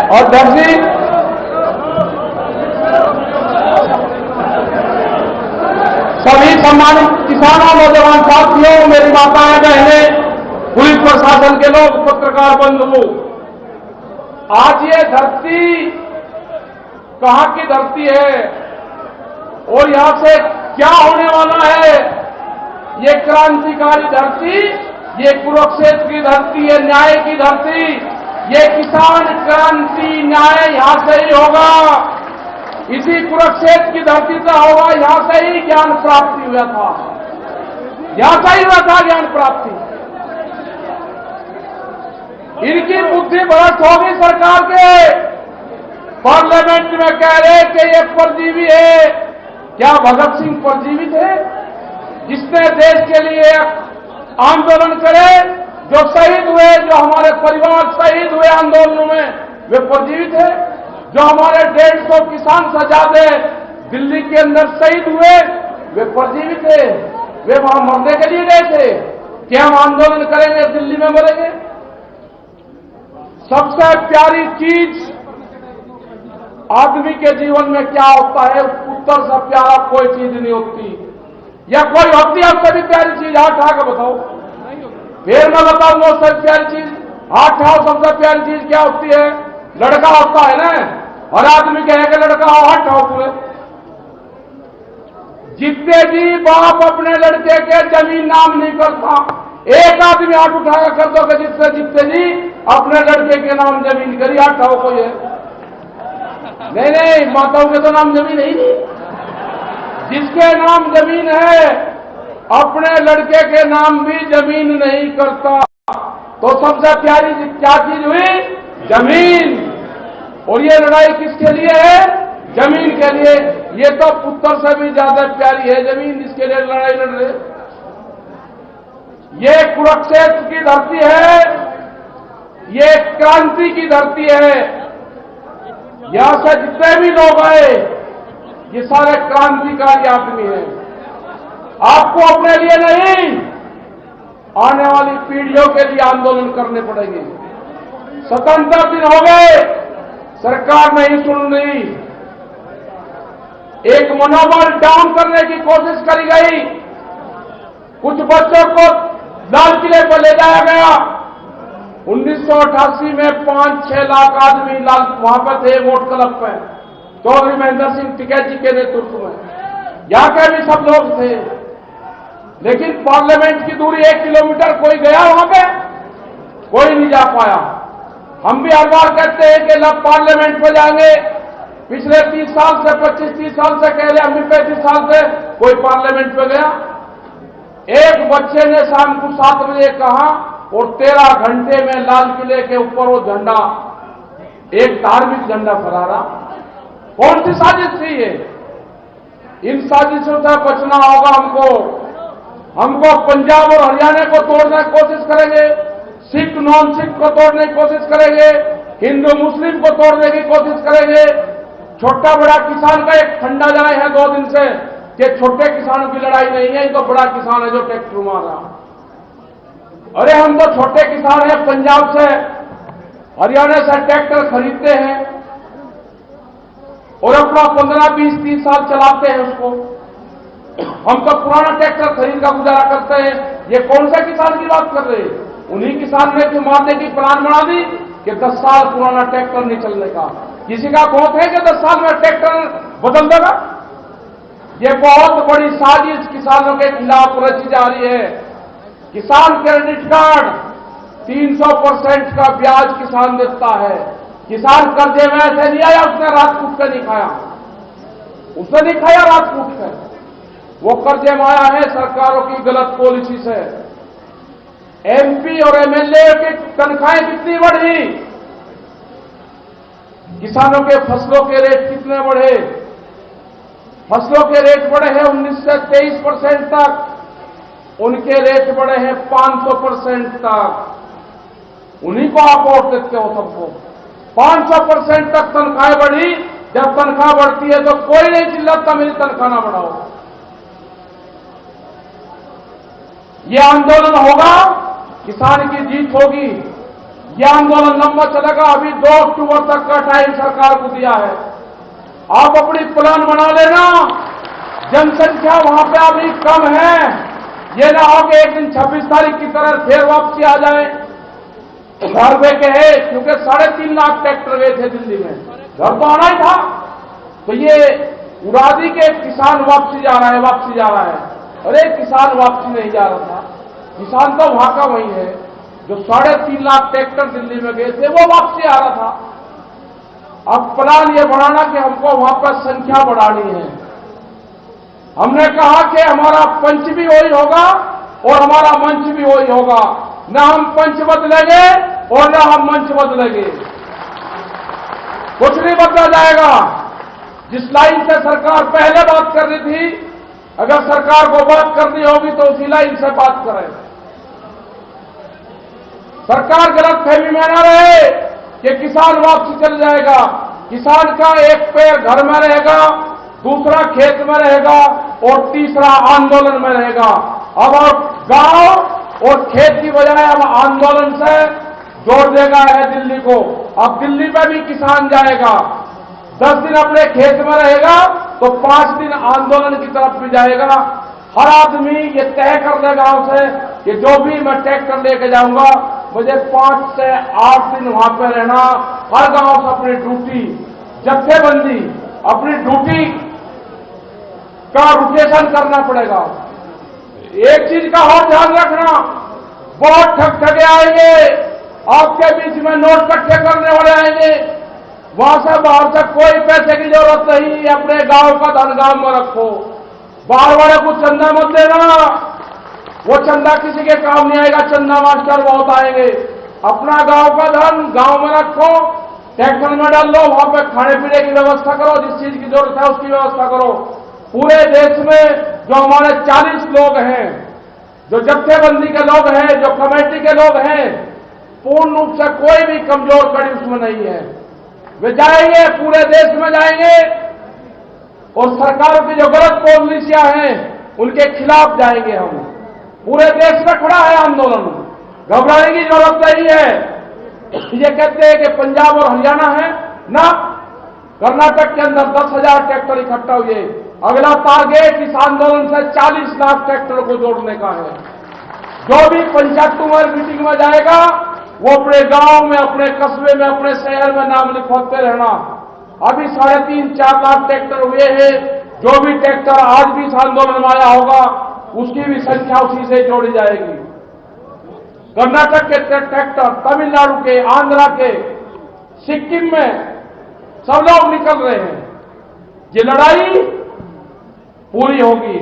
और धरती सभी सम्मानित किसानों, नौजवान साथियों, मेरी माताएं, बहनें, पुलिस प्रशासन के लोग, पत्रकार बंधुओं, आज ये धरती कहां की धरती है और यहां से क्या होने वाला है? ये क्रांतिकारी धरती, ये कुरुक्षेत्र की धरती है, न्याय की धरती, ये किसान क्रांति न्याय यहां से ही होगा। इसी कुरुक्षेत्र की धरती से होगा, यहां से ही ज्ञान प्राप्ति हुआ था, यहां से ही हुआ था ज्ञान प्राप्ति। इनकी बुद्धि भ्रष्ट होगी सरकार के। पार्लियामेंट में कह रहे कि ये परजीवी है। क्या भगत सिंह परजीवी थे जिसने देश के लिए आंदोलन करे, जो शहीद हुए, जो हमारे परिवार शहीद हुए आंदोलनों में, वे परजीवी थे? जो हमारे 150 किसान से ज्यादा दिल्ली के अंदर शहीद हुए, वे परजीवी थे? वे वहां मरने के लिए गए थे कि हम आंदोलन करेंगे, दिल्ली में मरेंगे? सबसे प्यारी चीज आदमी के जीवन में क्या होता है? उत्तर से प्यारा कोई चीज नहीं होती, या कोई होती है सबसे प्यारी चीज? हाथ उठा के बताओ, फिर मैं बताऊंगा सबसे प्यारी चीज। हाथ उठाओ, सबसे प्यारी चीज क्या होती है? लड़का होता है ना, और आदमी कहेगा लड़का हो, हाथ उठाओ पूरे। जितने जी बाप अपने लड़के के जमीन नाम नहीं करता, एक आदमी हाथ उठाकर कर दो कि जितने जी अपने लड़के के नाम जमीन करी, हाथ उठाओ। कोई है? नहीं, माताओं के तो नाम जमीन है ही नहीं। जिसके नाम जमीन है अपने लड़के के नाम भी जमीन नहीं करता। तो सबसे प्यारी क्या चीज हुई? जमीन। और ये लड़ाई किसके लिए है? जमीन के लिए। ये तो पुत्र से भी ज्यादा प्यारी है जमीन, जिसके लिए लड़ाई लड़ रहे। ये कुरुक्षेत्र की धरती है, ये क्रांति की धरती है। यहां से जितने भी लोग आए, ये सारे क्रांतिकारी आदमी हैं। आपको अपने लिए नहीं, आने वाली पीढ़ियों के लिए आंदोलन करने पड़ेंगे। स्वतंत्र दिन हो गए, सरकार नहीं सुन रही। एक मनोबल डाउन करने की कोशिश करी गई। कुछ बच्चों को लाल किले पर ले जाया गया। 1988 में 5-6 लाख आदमी वहां पर थे वोट क्लब पे, चौधरी महेंद्र सिंह टिकैत जी के नेतृत्व में। यहां के भी सब लोग थे, लेकिन पार्लियामेंट की दूरी 1 किलोमीटर कोई गया वहां पे? कोई नहीं जा पाया। हम भी हर बार कहते हैं कि लब पार्लियामेंट में जाएंगे। पिछले 30 साल से 25-30 साल से कह रहे, हम भी 35 साल से कोई पार्लियामेंट में गया? एक बच्चे ने शाम को 7 बजे कहा और 13 घंटे में लाल किले के ऊपर वो झंडा, एक धार्मिक झंडा फहरा रहा। कौन सी साजिश थी ये? इन साजिशों से बचना होगा हमको। हमको पंजाब और हरियाणा को तोड़ने की कोशिश करेंगे, सिख नॉन सिख को तोड़ने की कोशिश करेंगे, हिंदू मुस्लिम को तोड़ने की कोशिश करेंगे। छोटा बड़ा किसान का एक ठंडा जाए है 2 दिन से कि छोटे किसानों की लड़ाई नहीं है, तो बड़ा किसान है जो ट्रैक्टर मार रहा। अरे हम तो छोटे किसान हैं, पंजाब से हरियाणा से ट्रैक्टर खरीदते हैं और अपना 15-20-30 साल चलाते हैं उसको। हम तो पुराना ट्रैक्टर खरीद का गुजारा करते हैं। ये कौन सा किसान की बात कर रहे हैं? उन्हीं किसान ने जो मारने की प्लान बना दी कि 10 साल पुराना ट्रैक्टर नहीं चलने का। किसी का बहुत है कि 10 साल में ट्रैक्टर बदल देगा? ये बहुत बड़ी साजिश किसानों के खिलाफ रची जा रही है। किसान क्रेडिट कार्ड 300% का ब्याज किसान देता है। किसान कर्जे में ऐसे नहीं आया, उसने रात कूट कर नहीं खाया, उसने नहीं खाया रात कूट कर। वो कर्जे में आया है सरकारों की गलत पॉलिसी से। एमपी और एमएलए की तनख्वाहें कितनी बढ़ी, किसानों के फसलों के रेट कितने बढ़े? फसलों के रेट बढ़े हैं 19 से 23% तक, उनके रेट बढ़े हैं 500% तक। उन्हीं को आप वोट देते हो सबको। 500% तक तनख्वाहें बढ़ी। जब तनख्वाह बढ़ती है तो कोई नहीं चिल्लाता मेरी तनख्वाह ना बढ़ाओ। ये आंदोलन होगा, किसान की जीत होगी। ये आंदोलन लंबा चलेगा। अभी 2 अक्टूबर तक का टाइम सरकार को दिया है। आप अपनी प्लान बना लेना। जनसंख्या वहां पे अभी कम है। ये ना हो कि एक दिन 26 तारीख की तरह फिर वापसी आ जाए। घर वे के है, क्योंकि 3.5 लाख ट्रैक्टर गए थे दिल्ली में, घर तो आना ही था। तो ये उड़ा दी के किसान वापसी जा रहा है, वापसी जा रहा है। अरे किसान वापसी नहीं जा रहा था। किसान तो वहां का वही है जो 3.5 लाख ट्रैक्टर दिल्ली में गए थे, वो वापसी आ रहा था। अब प्लान ये बढ़ाना कि हमको वहां पर संख्या बढ़ानी है। हमने कहा कि हमारा पंच भी वही होगा और हमारा मंच भी वही होगा। न हम पंच बदलेंगे और न हम मंच बदलेंगे। कुछ नहीं बदला जाएगा। जिस लाइन से सरकार पहले बात कर रही थी, अगर सरकार को बात करनी होगी तो उसी लाइन से बात करें। सरकार गलतफहमी में न रहे कि किसान वापसी चल जाएगा। किसान का एक पैर घर में रहेगा, दूसरा खेत में रहेगा और तीसरा आंदोलन में रहेगा। अब और गांव और खेत की बजाय अब आंदोलन से जोड़ देगा है दिल्ली को। अब दिल्ली में भी किसान जाएगा, 10 दिन अपने खेत में रहेगा तो 5 दिन आंदोलन की तरफ भी जाएगा। हर आदमी ये तय कर दे गांव से कि जो भी मैं ट्रैक्टर लेके जाऊंगा, मुझे 5 से 8 दिन वहां पे रहना। हर गांव से अपनी ड्यूटी, जत्थेबंदी, अपनी ड्यूटी का रोटेशन करना पड़ेगा। एक चीज का और ध्यान रखना, बहुत ठग आएंगे आपके बीच में, नोट इकट्ठे करने वाले आएंगे। वहां से बाहर से कोई पैसे की जरूरत नहीं, अपने गांव का धन गांव में रखो। बाहर वाले को चंदा मत देना, वो चंदा किसी के काम नहीं आएगा। चंदा मास्टर बहुत आएंगे। अपना गांव का धन गांव में रखो, ट्रैक्टर में डाल लो, वहां पे खाने पीने की व्यवस्था करो, जिस चीज की जरूरत है उसकी व्यवस्था करो। पूरे देश में जो हमारे 40 लोग हैं, जो जत्थेबंदी के लोग हैं, जो कमेटी के लोग हैं, पूर्ण रूप से कोई भी कमजोर कड़ी उसमें नहीं है। वे जाएंगे, पूरे देश में जाएंगे और सरकारों की जो गलत पॉलिसियां हैं उनके खिलाफ जाएंगे। हम पूरे देश में खड़ा है आंदोलन, घबराने की जरूरत नहीं है। ये कहते हैं कि पंजाब और हरियाणा है ना, कर्नाटक के अंदर 10,000 ट्रैक्टर इकट्ठा हुए। अगला टारगेट इस आंदोलन से 40 लाख ट्रैक्टर को जोड़ने का है। जो भी पंचायतों में मीटिंग में जाएगा वो अपने गांव में, अपने कस्बे में, अपने शहर में नाम लिखवाते रहना। अभी 3.5-4 लाख ट्रैक्टर हुए हैं। जो भी ट्रैक्टर आज भी इस आंदोलन में आया होगा उसकी भी संख्या उसी से जोड़ी जाएगी। कर्नाटक के ट्रैक्टर, तमिलनाडु के, आंध्रा के, सिक्किम में सब लोग निकल रहे हैं। ये लड़ाई पूरी होगी।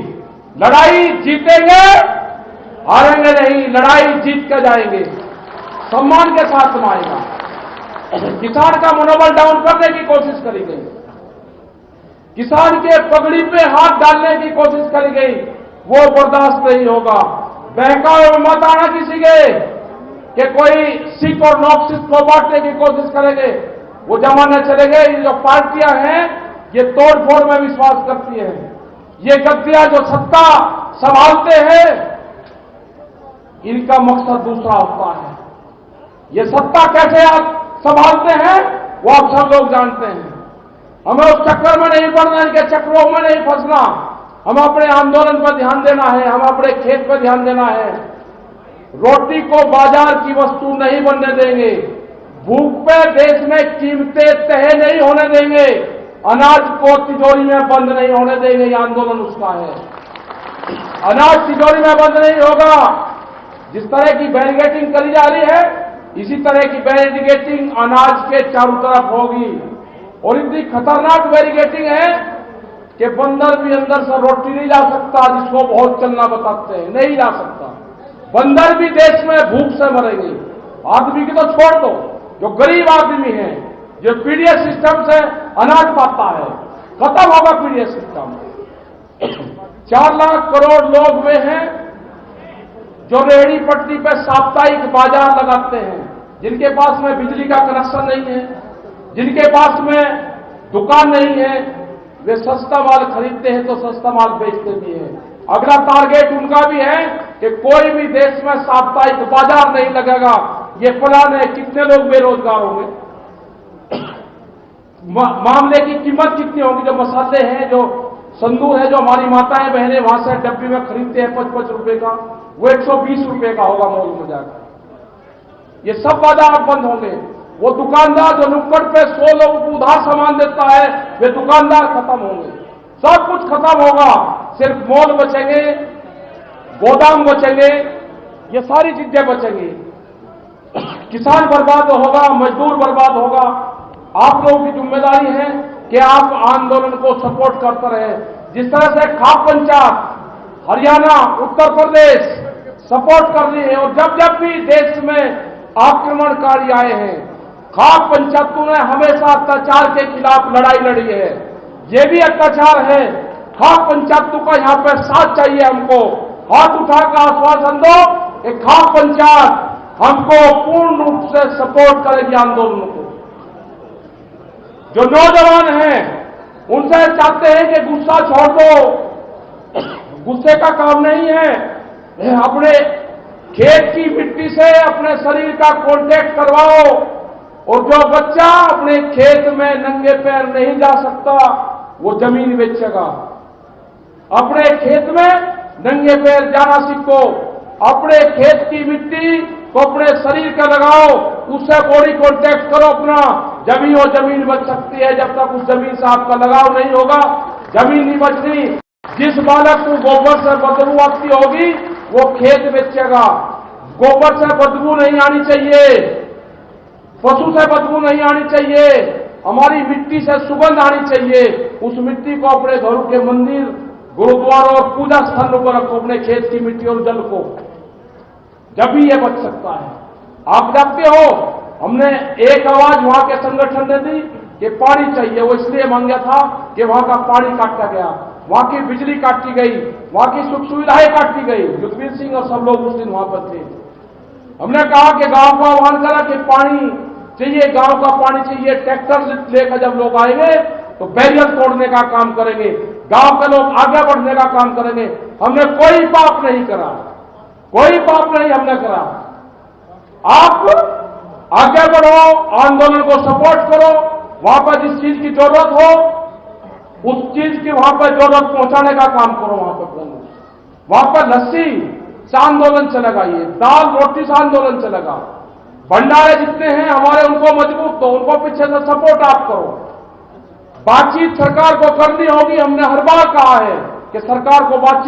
लड़ाई जीतेंगे, हारेंगे नहीं। लड़ाई जीत कर जाएंगे, सम्मान के साथ में आएगा। किसान का मनोबल डाउन करने की कोशिश करी गई, किसान के पगड़ी पे हाथ डालने की कोशिश करी गई, वो बर्दाश्त नहीं होगा। बहकावे में मत आना किसी के कि कोई सिख और नॉन सिख को बांटने की कोशिश करेंगे। वो जमाने चले गए। ये जो पार्टियां हैं ये तोड़फोड़ में विश्वास करती हैं। ये गद्दियां जो सत्ता संभालते हैं इनका मकसद दूसरा होता है। ये सत्ता कैसे आप संभालते हैं वो आप सब लोग जानते हैं। हमें उस चक्कर में नहीं पड़ना, इनके चक्रों में नहीं फंसना। हमें अपने आंदोलन पर ध्यान देना है, हमें अपने खेत पर ध्यान देना है। रोटी को बाजार की वस्तु नहीं बनने देंगे। भूख पे देश में कीमतें तय नहीं होने देंगे। अनाज को तिजोरी में बंद नहीं होने देंगे। ये आंदोलन उसका है। अनाज तिजोरी में बंद नहीं होगा। जिस तरह की बैरिकेडिंग करी जा रही है इसी तरह की बैरिकेडिंग अनाज के चारों तरफ होगी। और इतनी खतरनाक बैरिकेडिंग है कि बंदर भी अंदर से रोटी नहीं ला सकता, जिसको बहुत चलना बताते हैं, नहीं ला सकता। बंदर भी देश में भूख से मरेंगे। आदमी की तो छोड़ दो, जो गरीब आदमी है, जो पीडीएस सिस्टम से अनाज पाता है, खत्म होगा पीडीएस सिस्टम। 4 लाख करोड़ लोग वे हैं जो रेहड़ी पटरी पे साप्ताहिक बाजार लगाते हैं, जिनके पास में बिजली का कनेक्शन नहीं है, जिनके पास में दुकान नहीं है। वे सस्ता माल खरीदते हैं तो सस्ता माल बेचते भी हैं। अगला टारगेट उनका भी है कि कोई भी देश में साप्ताहिक बाजार नहीं लगेगा। ये प्लान है, कितने लोग बेरोजगार होंगे, मामले की कीमत कितनी होगी, जो मसाले हैं, जो संदूर है, जो हमारी माताएं बहनें वहां से डब्बी में खरीदते हैं 5-5 रुपए का, वो 120 रुपए का होगा मॉल में जाकर। ये सब बाजार बंद होंगे। वो दुकानदार जो नुक्कड़ पे 100 लोगों को उधार सामान देता है, वे दुकानदार खत्म होंगे, सब कुछ खत्म होगा। सिर्फ मॉल बचेंगे, गोदाम बचेंगे, ये सारी चीजें बचेंगी। किसान बर्बाद होगा, मजदूर बर्बाद होगा। आप लोगों की जिम्मेदारी है कि आप आंदोलन को सपोर्ट करते रहे। जिस तरह से खाप पंचायत हरियाणा, उत्तर प्रदेश सपोर्ट कर रही है, और जब जब भी देश में आक्रमणकारी आए हैं, खाप पंचायतों ने हमेशा अत्याचार के खिलाफ लड़ाई लड़ी है। ये भी अत्याचार है। खाप पंचायतों का यहां पर साथ चाहिए हमको। हाथ उठाकर आश्वासन दो कि खाप पंचायत हमको पूर्ण रूप से सपोर्ट करेगी आंदोलन को। जो नौजवान हैं उनसे चाहते हैं कि गुस्सा छोड़ दो, गुस्से का काम नहीं है। अपने खेत की मिट्टी से अपने शरीर का कांटेक्ट करवाओ, और जो बच्चा अपने खेत में नंगे पैर नहीं जा सकता वो जमीन बेचेगा। अपने खेत में नंगे पैर जाना सीखो, अपने खेत की मिट्टी को अपने शरीर का लगाओ, उससे बॉडी कांटेक्ट करो अपना, जमीन और जमीन बच सकती है। जब तक उस जमीन से आपका लगाव नहीं होगा, जमीन नहीं बचनी। जिस बालक को गोबर से बदबू आती होगी वो खेत बेचेगा। गोबर से बदबू नहीं आनी चाहिए, पशु से बदबू नहीं आनी चाहिए, हमारी मिट्टी से सुगंध आनी चाहिए। उस मिट्टी को अपने घरों के मंदिर, गुरुद्वारों और पूजा स्थलों पर रखो, अपने खेत की मिट्टी और जल को, जब भी यह बच सकता है। आप जानते हो, हमने एक आवाज वहां के संगठन ने दी कि पानी चाहिए। वो इसलिए मांगा था कि वहां का पानी काटा गया, वहां की बिजली काटी गई, वहां की सुख सुविधाएं काटी गई। युद्धवीर सिंह और सब लोग उस दिन वहां पर थे। हमने कहा कि गांव का आह्वान करा कि पानी चाहिए, गांव का पानी चाहिए। ट्रैक्टर लेकर जब लोग आएंगे तो बैरियर तोड़ने का काम करेंगे, गांव के लोग आगे बढ़ने का काम करेंगे। हमने कोई पाप नहीं करा, कोई पाप नहीं हमने करा। आप आगे बढ़ो, आंदोलन को सपोर्ट करो, वहां पर जिस चीज की जरूरत हो उस चीज की वहां पर जरूरत पहुंचाने का काम करो। वहां पर लस्सी से आंदोलन चलेगा, ये दाल रोटी से आंदोलन चलेगा। भंडारे जितने हैं हमारे, उनको मजबूत दो, उनको पीछे से सपोर्ट आप करो। बातचीत सरकार को करनी होगी। हमने हर बार कहा है कि सरकार को बातचीत